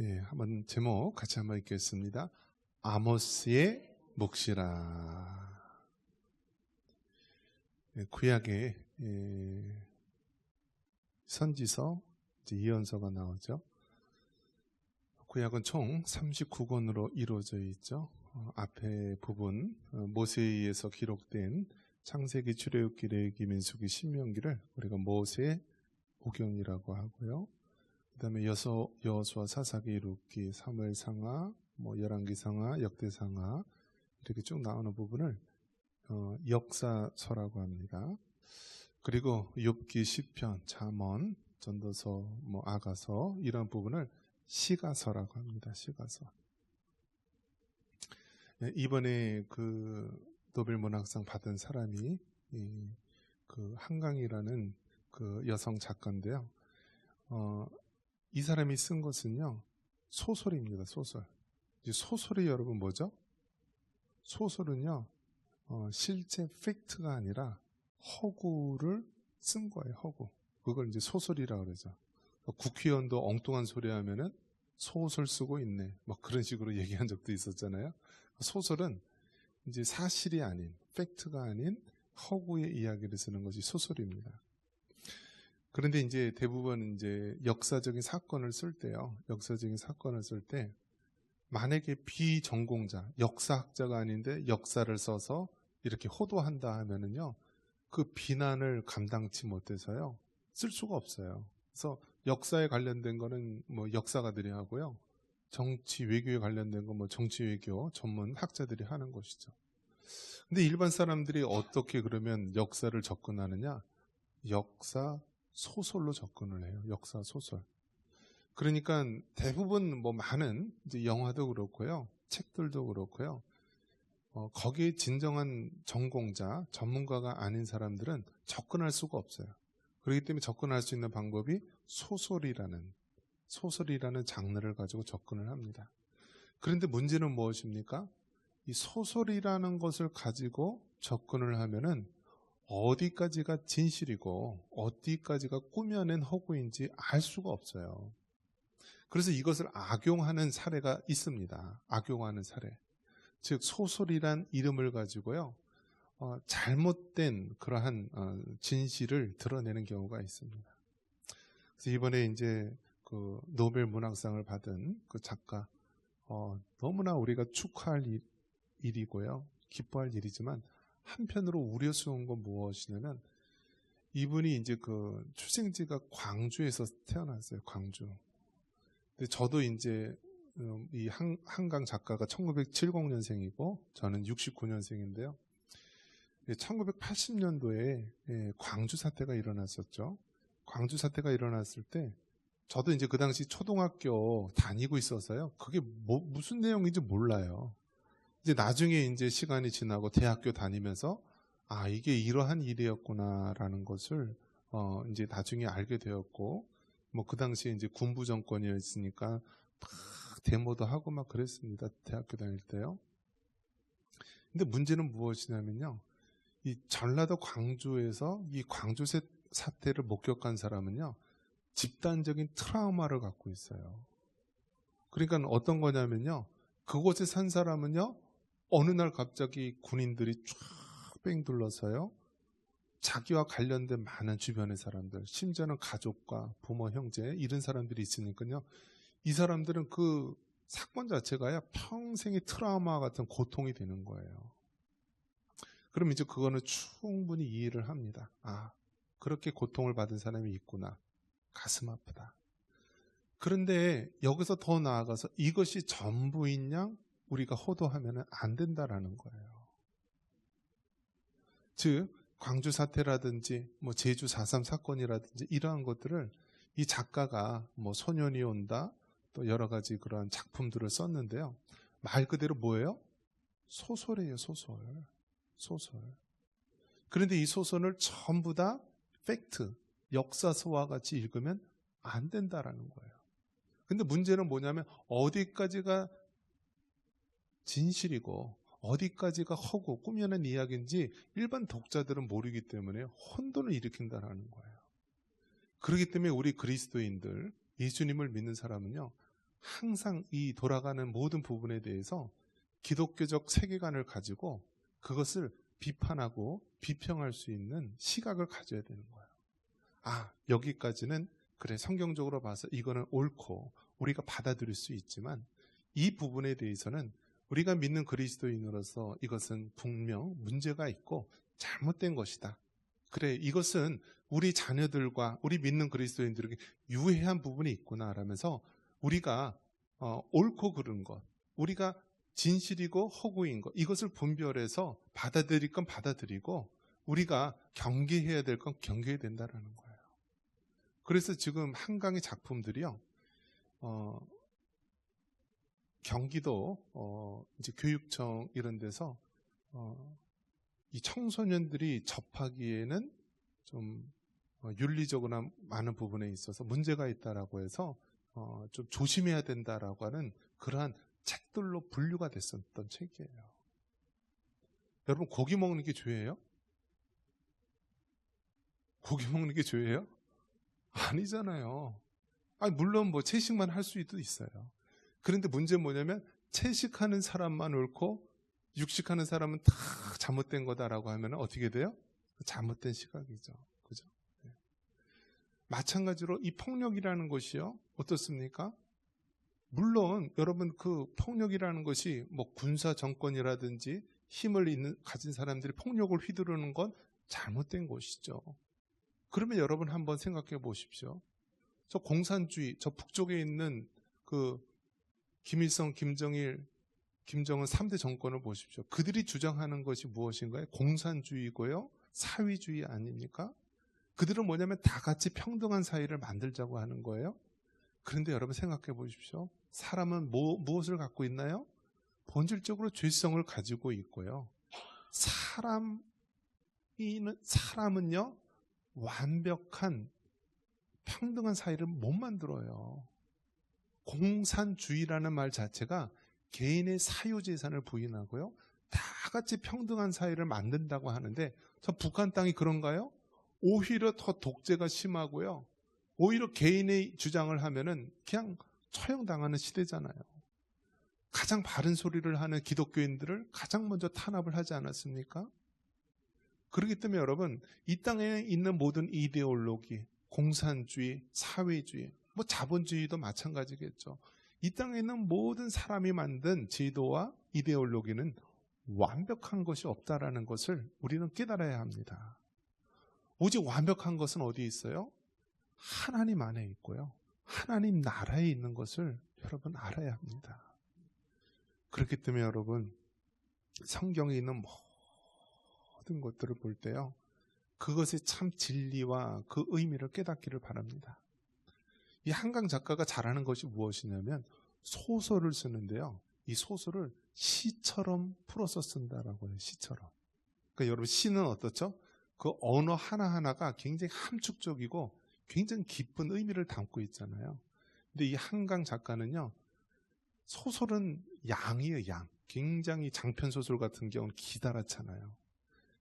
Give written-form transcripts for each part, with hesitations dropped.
예, 한번 제목 같이 한번 읽겠습니다. 아모스의 몫이라. 예, 구약의 선지서 이제 예언서가 나오죠. 구약은 총 39권으로 이루어져 있죠. 앞에 부분 모세에 의해서 기록된 창세기, 출애굽기, 레위기, 민수기, 신명기를 우리가 모세 오경이라고 하고요. 그다음에 여호수아, 사사기, 룻기, 사무엘상하, 열왕기상하, 역대상하 이렇게 쭉 나오는 부분을 역사서라고 합니다. 그리고 욥기, 시편, 잠언, 전도서, 아가서 이런 부분을 시가서라고 합니다. 시가서. 이번에 그 노벨문학상 받은 사람이 그 한강이라는 그 여성 작가인데요. 이 사람이 쓴 것은요, 소설입니다. 소설. 소설이 여러분 뭐죠? 소설은요, 실제 팩트가 아니라 허구를 쓴 거예요. 허구. 그걸 이제 소설이라고 그러죠. 국회의원도 엉뚱한 소리 하면은 소설 쓰고 있네. 그런 식으로 얘기한 적도 있었잖아요. 소설은 이제 사실이 아닌, 팩트가 아닌 허구의 이야기를 쓰는 것이 소설입니다. 그런데 이제 대부분 이제 역사적인 사건을 쓸 때요. 역사적인 사건을 쓸 때 만약에 비전공자, 역사학자가 아닌데 역사를 써서 이렇게 호도한다 하면은요. 그 비난을 감당치 못해서요. 쓸 수가 없어요. 그래서 역사에 관련된 거는 역사가들이 하고요. 정치 외교에 관련된 거 정치 외교 전문 학자들이 하는 것이죠. 근데 일반 사람들이 어떻게 그러면 역사를 접근하느냐? 역사 소설로 접근을 해요. 역사 소설. 그러니까 대부분 많은 이제 영화도 그렇고요. 책들도 그렇고요. 거기에 진정한 전공자, 전문가가 아닌 사람들은 접근할 수가 없어요. 그렇기 때문에 접근할 수 있는 방법이 소설이라는 장르를 가지고 접근을 합니다. 그런데 문제는 무엇입니까? 이 소설이라는 것을 가지고 접근을 하면은 어디까지가 진실이고 어디까지가 꾸며낸 허구인지 알 수가 없어요. 그래서 이것을 악용하는 사례가 있습니다. 악용하는 사례. 즉 소설이란 이름을 가지고요. 잘못된 그러한 진실을 드러내는 경우가 있습니다. 그래서 이번에 이제 그 노벨 문학상을 받은 그 작가 너무나 우리가 축하할 일이고요. 기뻐할 일이지만 한편으로 우려스러운 건 무엇이냐면 이분이 이제 그 출생지가 광주에서 태어났어요. 광주. 근데 저도 이제 이 한강 작가가 1970년생이고 저는 69년생인데요. 1980년도에 광주 사태가 일어났었죠. 광주 사태가 일어났을 때 저도 이제 그 당시 초등학교 다니고 있어서요. 그게 무슨 내용인지 몰라요. 이제 나중에 이제 시간이 지나고 대학교 다니면서 이게 이러한 일이었구나라는 것을 이제 나중에 알게 되었고 그 당시에 이제 군부 정권이었으니까 막 데모도 하고 막 그랬습니다. 대학교 다닐 때요. 근데 문제는 무엇이냐면요. 이 전라도 광주에서 이 광주 사태를 목격한 사람은요. 집단적인 트라우마를 갖고 있어요. 그러니까 어떤 거냐면요. 그곳에 산 사람은요. 어느 날 갑자기 군인들이 쫙 뺑 둘러서요. 자기와 관련된 많은 주변의 사람들, 심지어는 가족과 부모, 형제 이런 사람들이 있으니까요. 이 사람들은 그 사건 자체가요. 평생의 트라우마 같은 고통이 되는 거예요. 그럼 이제 그거는 충분히 이해를 합니다. 그렇게 고통을 받은 사람이 있구나. 가슴 아프다. 그런데 여기서 더 나아가서 이것이 전부인 양 우리가 호도하면 안 된다라는 거예요. 즉 광주 사태라든지 제주 4.3 사건이라든지 이러한 것들을 이 작가가 소년이 온다 또 여러 가지 그런 작품들을 썼는데요. 말 그대로 뭐예요? 소설이에요. 소설. 그런데 이 소설을 전부 다 팩트, 역사서와 같이 읽으면 안 된다라는 거예요. 근데 문제는 뭐냐면 어디까지가 진실이고 어디까지가 허구, 꾸며낸 이야기인지 일반 독자들은 모르기 때문에 혼돈을 일으킨다는 거예요. 그렇기 때문에 우리 그리스도인들, 예수님을 믿는 사람은요. 항상 이 돌아가는 모든 부분에 대해서 기독교적 세계관을 가지고 그것을 비판하고 비평할 수 있는 시각을 가져야 되는 거예요. 아, 여기까지는 그래, 성경적으로 봐서 이거는 옳고 우리가 받아들일 수 있지만 이 부분에 대해서는 우리가 믿는 그리스도인으로서 이것은 분명 문제가 있고 잘못된 것이다. 그래, 이것은 우리 자녀들과 우리 믿는 그리스도인들에게 유해한 부분이 있구나 라면서 우리가 옳고 그른 것, 우리가 진실이고 허구인 것, 이것을 분별해서 받아들일 건 받아들이고 우리가 경계해야 될 건 경계해야 된다라는 거예요. 그래서 지금 한강의 작품들이요, 경기도 이제 교육청 이런 데서 이 청소년들이 접하기에는 좀 윤리적으로 많은 부분에 있어서 문제가 있다라고 해서 좀 조심해야 된다라고 하는 그러한 책들로 분류가 됐었던 책이에요. 여러분, 고기 먹는 게 죄예요? 고기 먹는 게 죄예요? 아니잖아요. 아니, 물론 뭐 채식만 할 수도 있어요. 그런데 문제는 뭐냐면 채식하는 사람만 옳고 육식하는 사람은 다 잘못된 거다라고 하면 어떻게 돼요? 잘못된 시각이죠. 그죠? 네. 마찬가지로 이 폭력이라는 것이요, 어떻습니까? 물론 여러분, 그 폭력이라는 것이 뭐 군사 정권이라든지 힘을 가진 사람들이 폭력을 휘두르는 건 잘못된 것이죠. 그러면 여러분 한번 생각해 보십시오. 저 공산주의, 저 북쪽에 있는 그 김일성, 김정일, 김정은 3대 정권을 보십시오. 그들이 주장하는 것이 무엇인가요? 공산주의고요, 사회주의 아닙니까? 그들은 뭐냐면 다 같이 평등한 사회를 만들자고 하는 거예요. 그런데 여러분 생각해 보십시오. 사람은 무엇을 갖고 있나요? 본질적으로 죄성을 가지고 있고요. 사람은요, 완벽한 평등한 사회를 못 만들어요. 공산주의라는 말 자체가 개인의 사유재산을 부인하고요, 다 같이 평등한 사회를 만든다고 하는데, 저 북한 땅이 그런가요? 오히려 더 독재가 심하고요, 오히려 개인의 주장을 하면은 그냥 처형당하는 시대잖아요. 가장 바른 소리를 하는 기독교인들을 가장 먼저 탄압을 하지 않았습니까? 그렇기 때문에 여러분, 이 땅에 있는 모든 이데올로기, 공산주의, 사회주의, 뭐 자본주의도 마찬가지겠죠. 이 땅에 있는 모든 사람이 만든 제도와 이데올로기는 완벽한 것이 없다라는 것을 우리는 깨달아야 합니다. 오직 완벽한 것은 어디에 있어요? 하나님 안에 있고요, 하나님 나라에 있는 것을 여러분 알아야 합니다. 그렇기 때문에 여러분, 성경에 있는 모든 것들을 볼 때요, 그것의 참 진리와 그 의미를 깨닫기를 바랍니다. 이 한강 작가가 잘하는 것이 무엇이냐면 소설을 쓰는데요, 이 소설을 시처럼 풀어서 쓴다라고 해요. 시처럼. 그러니까 여러분, 시는 어떻죠? 그 언어 하나하나가 굉장히 함축적이고 굉장히 깊은 의미를 담고 있잖아요. 근데 이 한강 작가는요, 소설은 양이에요, 양. 굉장히 장편 소설 같은 경우는 기다랗잖아요.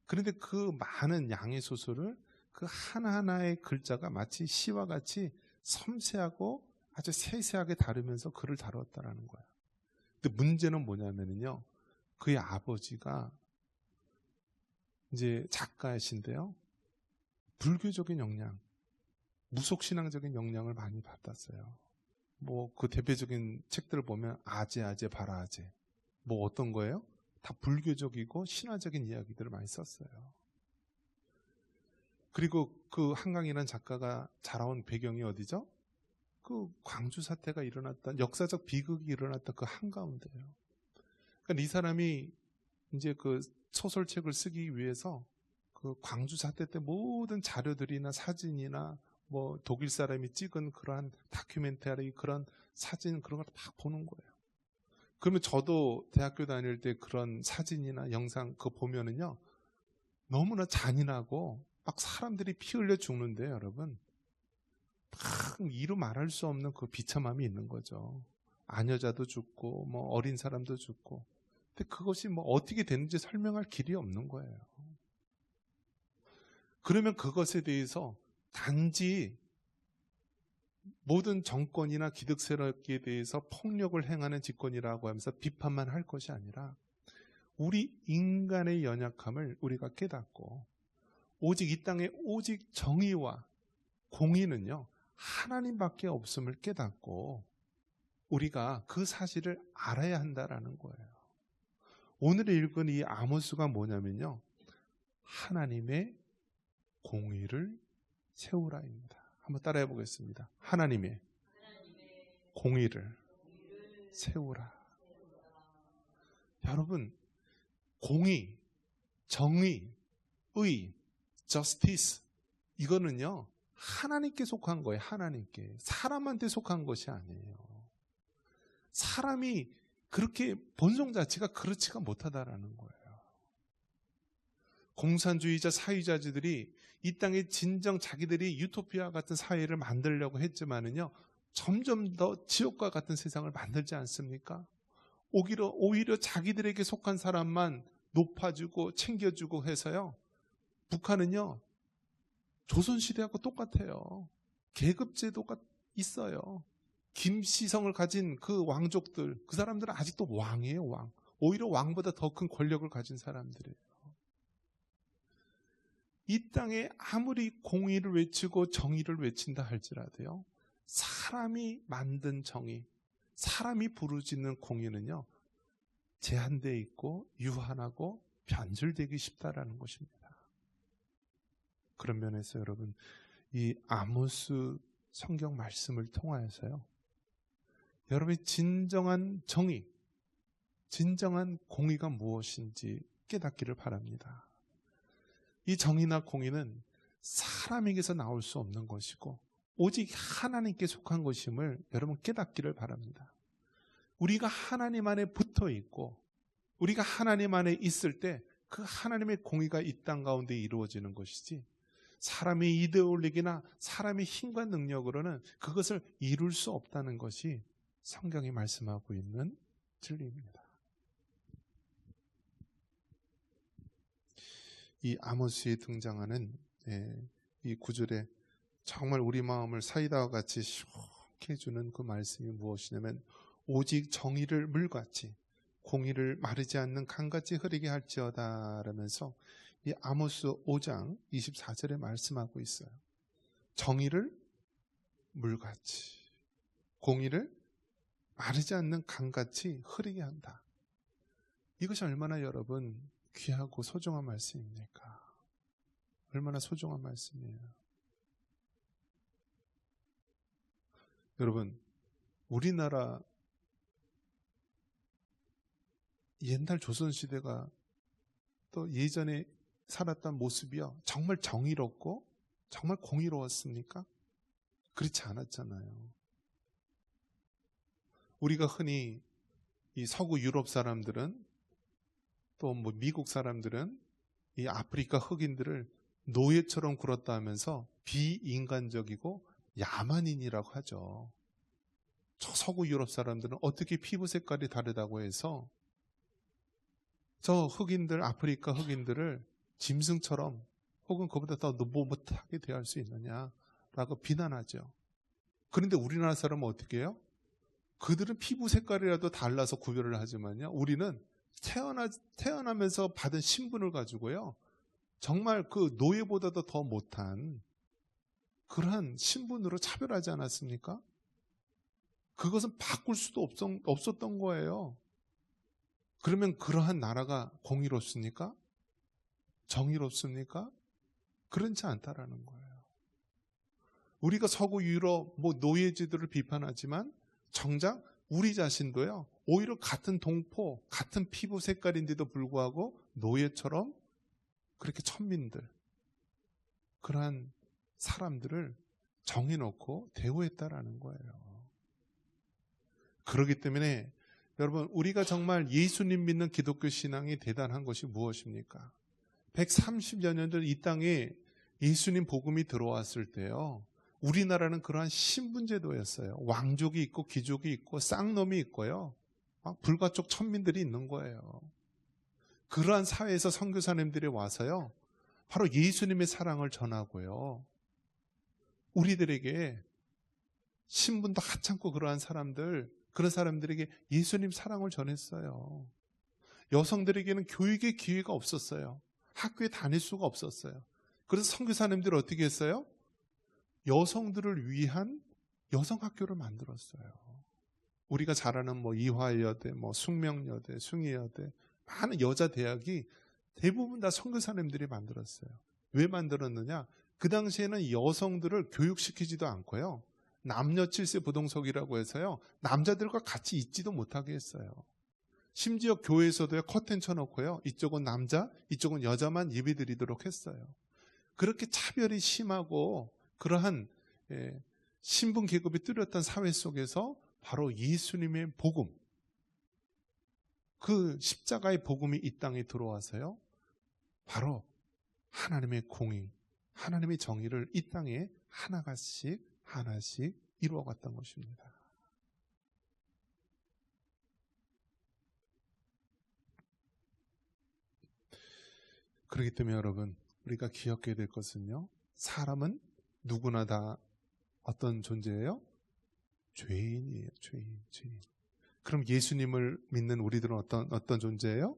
그런데 그 많은 양의 소설을 그 하나하나의 글자가 마치 시와 같이 섬세하고 아주 세세하게 다루면서 글을 다뤘다라는 거예요. 근데 문제는 뭐냐면요, 그의 아버지가 이제 작가이신데요, 불교적인 영향, 무속신앙적인 영향을 많이 받았어요. 뭐 그 대표적인 책들을 보면 아제 바라아제, 뭐 어떤 거예요? 다 불교적이고 신화적인 이야기들을 많이 썼어요. 그리고 그 한강이라는 작가가 자라온 배경이 어디죠? 그 광주 사태가 일어났던, 역사적 비극이 일어났던 그 한가운데예요. 그러니까 이 사람이 이제 그 소설책을 쓰기 위해서 그 광주 사태 때 모든 자료들이나 사진이나 뭐 독일 사람이 찍은 그러한 다큐멘터리, 그런 사진, 그런 걸 막 보는 거예요. 그러면 저도 대학교 다닐 때 그런 사진이나 영상 그거 보면은요, 너무나 잔인하고 막 사람들이 피 흘려 죽는데 여러분, 막 이루 말할 수 없는 그 비참함이 있는 거죠. 아녀자도 죽고 뭐 어린 사람도 죽고. 근데 그것이 뭐 어떻게 됐는지 설명할 길이 없는 거예요. 그러면 그것에 대해서 단지 모든 정권이나 기득 세력에 대해서 폭력을 행하는 집권이라고 하면서 비판만 할 것이 아니라 우리 인간의 연약함을 우리가 깨닫고 오직 이 땅에 오직 정의와 공의는요 하나님밖에 없음을 깨닫고 우리가 그 사실을 알아야 한다라는 거예요. 오늘 읽은 이 아모스가 뭐냐면요, 하나님의 공의를 세우라입니다. 한번 따라해 보겠습니다. 하나님의 공의를 세우라. 여러분, 공의, 정의, 의, justice, 이거는요 하나님께 속한 거예요. 하나님께. 사람한테 속한 것이 아니에요. 사람이 그렇게 본성 자체가 그렇지가 못하다라는 거예요. 공산주의자 사회자들이 이 땅에 진정 자기들이 유토피아 같은 사회를 만들려고 했지만은요 점점 더 지옥과 같은 세상을 만들지 않습니까? 오히려 자기들에게 속한 사람만 높아주고 챙겨주고 해서요 북한은요 조선시대하고 똑같아요. 계급제도가 있어요. 김시성을 가진 그 왕족들, 그 사람들은 아직도 왕이에요. 왕. 오히려 왕보다 더 큰 권력을 가진 사람들이에요. 이 땅에 아무리 공의를 외치고 정의를 외친다 할지라도요 사람이 만든 정의, 사람이 부르짖는 공의는요 제한되어 있고 유한하고 변질되기 쉽다라는 것입니다. 그런 면에서 여러분, 이 아모스 성경 말씀을 통하여서요 여러분이 진정한 정의, 진정한 공의가 무엇인지 깨닫기를 바랍니다. 이 정의나 공의는 사람에게서 나올 수 없는 것이고 오직 하나님께 속한 것임을 여러분 깨닫기를 바랍니다. 우리가 하나님 안에 붙어 있고 우리가 하나님 안에 있을 때 그 하나님의 공의가 이 땅 가운데 이루어지는 것이지 사람의 이데올리기나 사람의 힘과 능력으로는 그것을 이룰 수 없다는 것이 성경이 말씀하고 있는 진리입니다. 이 아모스에 등장하는 이 구절에 정말 우리 마음을 사이다와 같이 시원케 해주는 그 말씀이 무엇이냐면 오직 정의를 물같이 공의를 마르지 않는 강같이 흐르게 할지어다 라면서 이 아모스 5장 24절에 말씀하고 있어요. 정의를 물같이 공의를 마르지 않는 강같이 흐르게 한다. 이것이 얼마나 여러분 귀하고 소중한 말씀입니까? 얼마나 소중한 말씀이에요. 여러분, 우리나라 옛날 조선시대가 또 예전에 살았던 모습이요 정말 정의롭고 정말 공의로웠습니까? 그렇지 않았잖아요. 우리가 흔히 이 서구 유럽 사람들은 또 뭐 미국 사람들은 이 아프리카 흑인들을 노예처럼 굴었다 하면서 비인간적이고 야만인이라고 하죠. 저 서구 유럽 사람들은 어떻게 피부 색깔이 다르다고 해서 저 흑인들, 아프리카 흑인들을 짐승처럼 혹은 그보다 더 못하게 대할 수 있느냐라고 비난하죠. 그런데 우리나라 사람은 어떻게 해요? 그들은 피부 색깔이라도 달라서 구별을 하지만요. 우리는 태어나면서 받은 신분을 가지고요. 정말 그 노예보다도 더 못한 그러한 신분으로 차별하지 않았습니까? 그것은 바꿀 수도 없었던 거예요. 그러면 그러한 나라가 공의롭습니까? 정의롭습니까? 그렇지 않다라는 거예요. 우리가 서구 유럽 노예제도를 비판하지만 정작 우리 자신도요. 오히려 같은 동포, 같은 피부 색깔인데도 불구하고 노예처럼 그렇게 천민들, 그러한 사람들을 정해놓고 대우했다라는 거예요. 그렇기 때문에 여러분, 우리가 정말 예수님 믿는 기독교 신앙이 대단한 것이 무엇입니까? 130여 년전 이 땅에 예수님 복음이 들어왔을 때요. 우리나라는 그러한 신분제도였어요. 왕족이 있고 귀족이 있고 쌍놈이 있고요. 불가촉 천민들이 있는 거예요. 그러한 사회에서 선교사님들이 와서요. 바로 예수님의 사랑을 전하고요. 우리들에게 신분도 하찮고 그러한 사람들, 그런 사람들에게 예수님 사랑을 전했어요. 여성들에게는 교육의 기회가 없었어요. 학교에 다닐 수가 없었어요. 그래서 선교사님들이 어떻게 했어요? 여성들을 위한 여성학교를 만들었어요. 우리가 잘 아는 뭐 이화여대, 뭐 숙명여대, 숭의여대, 많은 여자 대학이 대부분 다 선교사님들이 만들었어요. 왜 만들었느냐? 그 당시에는 여성들을 교육시키지도 않고요. 남녀 칠세 부동석이라고 해서요. 남자들과 같이 있지도 못하게 했어요. 심지어 교회에서도 커튼 쳐놓고요. 이쪽은 남자, 이쪽은 여자만 예배드리도록 했어요. 그렇게 차별이 심하고 그러한 신분 계급이 뚜렷한 사회 속에서 바로 예수님의 복음, 그 십자가의 복음이 이 땅에 들어와서요. 바로 하나님의 공의, 하나님의 정의를 이 땅에 하나씩 이루어갔던 것입니다. 그렇기 때문에 여러분, 우리가 기억해야 될 것은요. 사람은 누구나 다 어떤 존재예요? 죄인이에요. 죄인. 그럼 예수님을 믿는 우리들은 어떤 존재예요?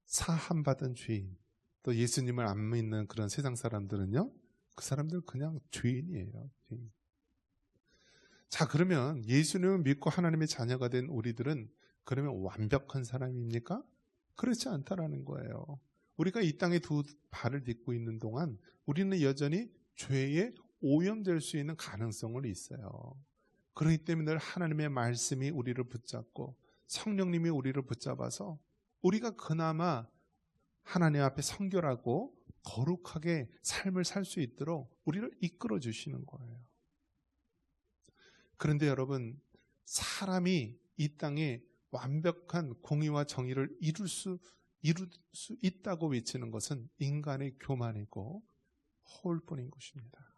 사함받은 죄인. 또 예수님을 안 믿는 그런 세상 사람들은요, 그 사람들은 그냥 죄인이에요. 죄인. 자, 그러면 예수님을 믿고 하나님의 자녀가 된 우리들은 그러면 완벽한 사람입니까? 그렇지 않다라는 거예요. 우리가 이 땅에 두 발을 딛고 있는 동안 우리는 여전히 죄에 오염될 수 있는 가능성은 있어요. 그렇기 때문에 늘 하나님의 말씀이 우리를 붙잡고 성령님이 우리를 붙잡아서 우리가 그나마 하나님 앞에 성결하고 거룩하게 삶을 살 수 있도록 우리를 이끌어 주시는 거예요. 그런데 여러분, 사람이 이 땅에 완벽한 공의와 정의를 이룰 수 있다고 외치는 것은 인간의 교만이고 허울뿐인 것입니다.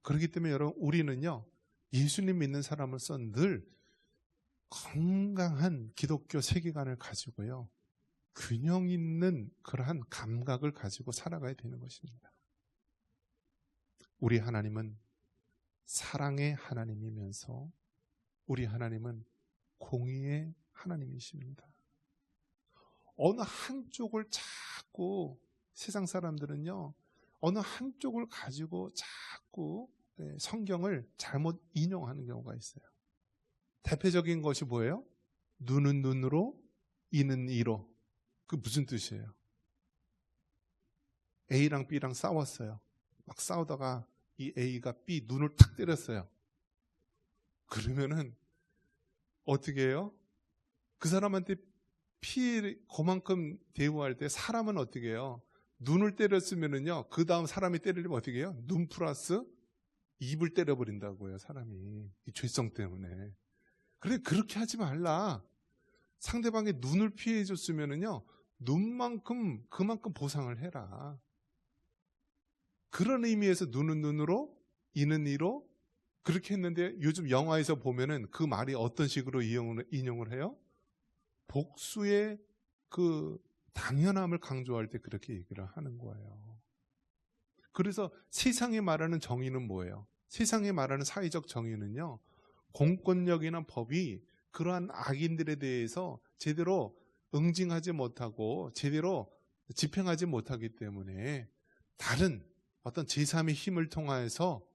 그렇기 때문에 여러분, 우리는요, 예수님 믿는 사람으로서 늘 건강한 기독교 세계관을 가지고요, 균형 있는 그러한 감각을 가지고 살아가야 되는 것입니다. 우리 하나님은 사랑의 하나님이면서 우리 하나님은 공의의 하나님이십니다. 어느 한쪽을 자꾸 세상 사람들은요, 어느 한쪽을 가지고 자꾸 성경을 잘못 인용하는 경우가 있어요. 대표적인 것이 뭐예요? 눈은 눈으로, 이는 이로. 그 무슨 뜻이에요? A랑 B랑 싸웠어요. 막 싸우다가 이 A가 B 눈을 탁 때렸어요. 그러면은 어떻게 해요? 그 사람한테 피해 그만큼 대우할 때 사람은 어떻게 해요? 눈을 때렸으면은요, 그 다음 사람이 때리려면 어떻게 해요? 눈 플러스 입을 때려버린다고요, 사람이. 이 죄성 때문에. 그래, 그렇게 하지 말라. 상대방의 눈을 피해줬으면은요, 눈만큼 그만큼 보상을 해라. 그런 의미에서 눈은 눈으로, 이는 이로 그렇게 했는데, 요즘 영화에서 보면은 그 말이 어떤 식으로 인용을 해요? 복수의 그 당연함을 강조할 때 그렇게 얘기를 하는 거예요. 그래서 세상에 말하는 정의는 뭐예요? 세상에 말하는 사회적 정의는요, 공권력이나 법이 그러한 악인들에 대해서 제대로 응징하지 못하고 제대로 집행하지 못하기 때문에 다른 어떤 제3의 힘을 통하여서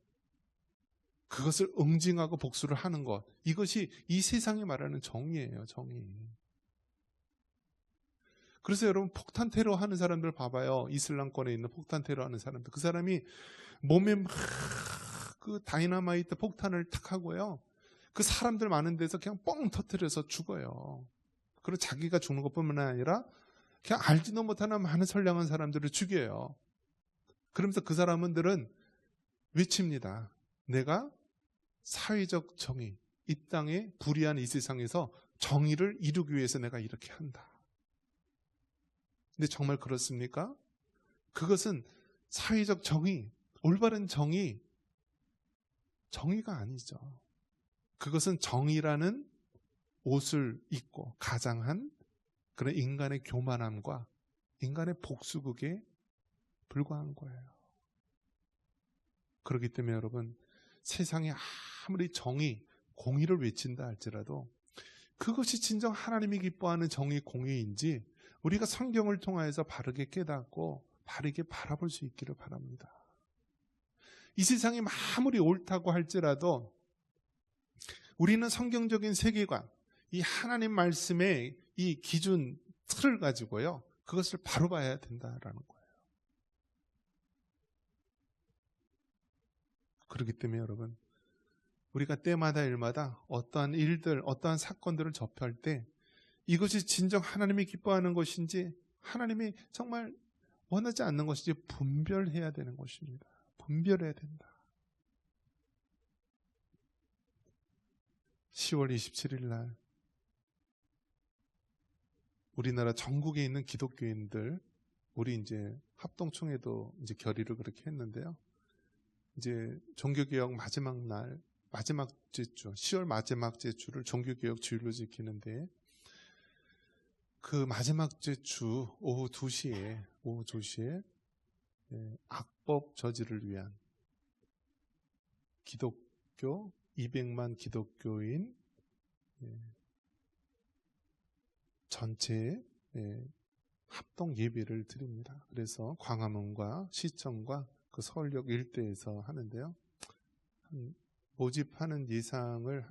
그것을 응징하고 복수를 하는 것, 이것이 이 세상에 말하는 정의예요. 정의. 그래서 여러분, 폭탄 테러 하는 사람들 봐봐요. 이슬람권에 있는 폭탄 테러 하는 사람들, 그 사람이 몸에 막 그 다이너마이트 폭탄을 탁 하고요, 그 사람들 많은 데서 그냥 뻥 터뜨려서 죽어요. 그리고 자기가 죽는 것뿐만 아니라 그냥 알지도 못하는 많은 선량한 사람들을 죽여요. 그러면서 그 사람들은 외칩니다. 내가 사회적 정의, 이 땅에 불의한 이 세상에서 정의를 이루기 위해서 내가 이렇게 한다. 근데 정말 그렇습니까? 그것은 사회적 정의, 올바른 정의가 아니죠. 그것은 정의라는 옷을 입고 가장한 그런 인간의 교만함과 인간의 복수극에 불과한 거예요. 그렇기 때문에 여러분, 세상에 아무리 정의, 공의를 외친다 할지라도 그것이 진정 하나님이 기뻐하는 정의, 공의인지 우리가 성경을 통하여서 바르게 깨닫고 바르게 바라볼 수 있기를 바랍니다. 이 세상이 아무리 옳다고 할지라도 우리는 성경적인 세계관, 이 하나님 말씀의 이 기준, 틀을 가지고요, 그것을 바로 봐야 된다라는 거예요. 그렇기 때문에 여러분, 우리가 때마다 일마다 어떠한 일들, 어떠한 사건들을 접할 때 이것이 진정 하나님이 기뻐하는 것인지 하나님이 정말 원하지 않는 것인지 분별해야 되는 것입니다. 분별해야 된다. 10월 27일 날 우리나라 전국에 있는 기독교인들, 우리 이제 합동총회도 이제 결의를 그렇게 했는데요. 이제 종교개혁 마지막 날, 마지막 주, 10월 마지막 주 종교개혁 주일로 지키는데, 그 마지막 주 오후 2시에 악법 저지를 위한 기독교 200만 기독교인 전체의 합동 예배를 드립니다. 그래서 광화문과 시청과 그 서울역 일대에서 하는데요. 모집하는 예상을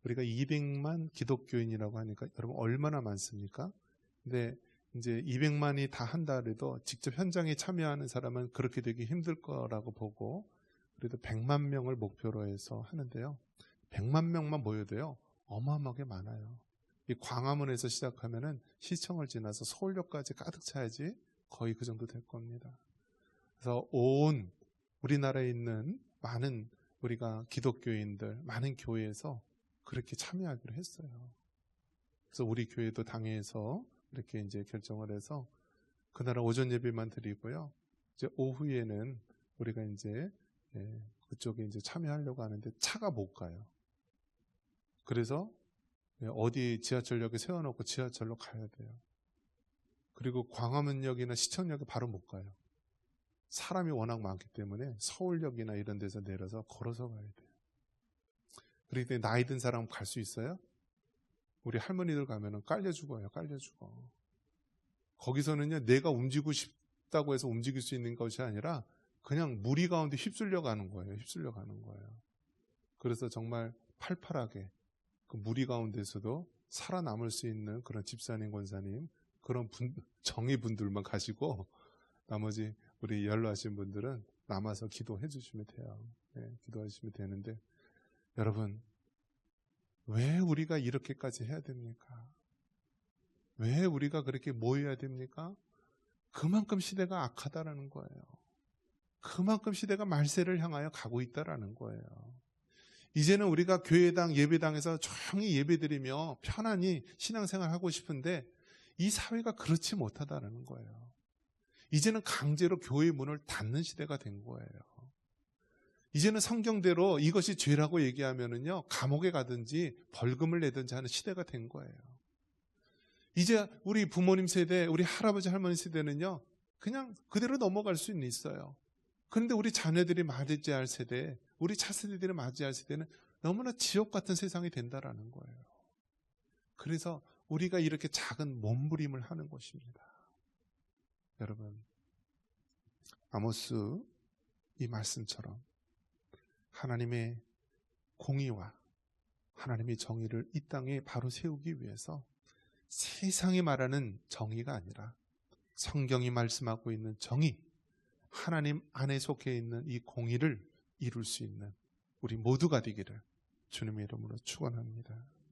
우리가 200만 기독교인이라고 하니까 여러분 얼마나 많습니까? 근데 이제 200만이 다 한다 해도 직접 현장에 참여하는 사람은 그렇게 되기 힘들 거라고 보고, 그래도 100만 명을 목표로 해서 하는데요. 100만 명만 모여도요, 어마어마하게 많아요. 이 광화문에서 시작하면은 시청을 지나서 서울역까지 가득 차야지 거의 그 정도 될 겁니다. 그래서 온 우리나라에 있는 많은 우리가 기독교인들, 많은 교회에서 그렇게 참여하기로 했어요. 그래서 우리 교회도 당회에서 이렇게 이제 결정을 해서 그날은 오전 예배만 드리고요. 이제 오후에는 우리가 이제 그쪽에 이제 참여하려고 하는데 차가 못 가요. 그래서 어디 지하철역에 세워놓고 지하철로 가야 돼요. 그리고 광화문역이나 시청역에 바로 못 가요. 사람이 워낙 많기 때문에 서울역이나 이런 데서 내려서 걸어서 가야 돼요. 그렇기 때문에 나이 든 사람 갈 수 있어요? 우리 할머니들 가면은 깔려 죽어요. 깔려 죽어. 거기서는요, 내가 움직이고 싶다고 해서 움직일 수 있는 것이 아니라 그냥 무리 가운데 휩쓸려 가는 거예요. 휩쓸려 가는 거예요. 그래서 정말 팔팔하게 그 무리 가운데서도 살아남을 수 있는 그런 집사님, 권사님, 그런 정의분들만 가시고 나머지 우리 연로하신 분들은 남아서 기도해 주시면 돼요. 기도하시면 되는데, 여러분, 왜 우리가 이렇게까지 해야 됩니까? 왜 우리가 그렇게 모여야 됩니까? 그만큼 시대가 악하다라는 거예요. 그만큼 시대가 말세를 향하여 가고 있다라는 거예요. 이제는 우리가 교회당, 예배당에서 조용히 예배드리며 편안히 신앙생활하고 싶은데 이 사회가 그렇지 못하다라는 거예요. 이제는 강제로 교회 문을 닫는 시대가 된 거예요. 이제는 성경대로 이것이 죄라고 얘기하면은요, 감옥에 가든지 벌금을 내든지 하는 시대가 된 거예요. 이제 우리 부모님 세대, 우리 할아버지 할머니 세대는요, 그냥 그대로 넘어갈 수는 있어요. 그런데 우리 자녀들이 맞이할 세대, 우리 차세대들이 맞이할 세대는 너무나 지옥 같은 세상이 된다라는 거예요. 그래서 우리가 이렇게 작은 몸부림을 하는 것입니다. 여러분, 아모스 이 말씀처럼 하나님의 공의와 하나님의 정의를 이 땅에 바로 세우기 위해서 세상이 말하는 정의가 아니라 성경이 말씀하고 있는 정의, 하나님 안에 속해 있는 이 공의를 이룰 수 있는 우리 모두가 되기를 주님의 이름으로 축원합니다.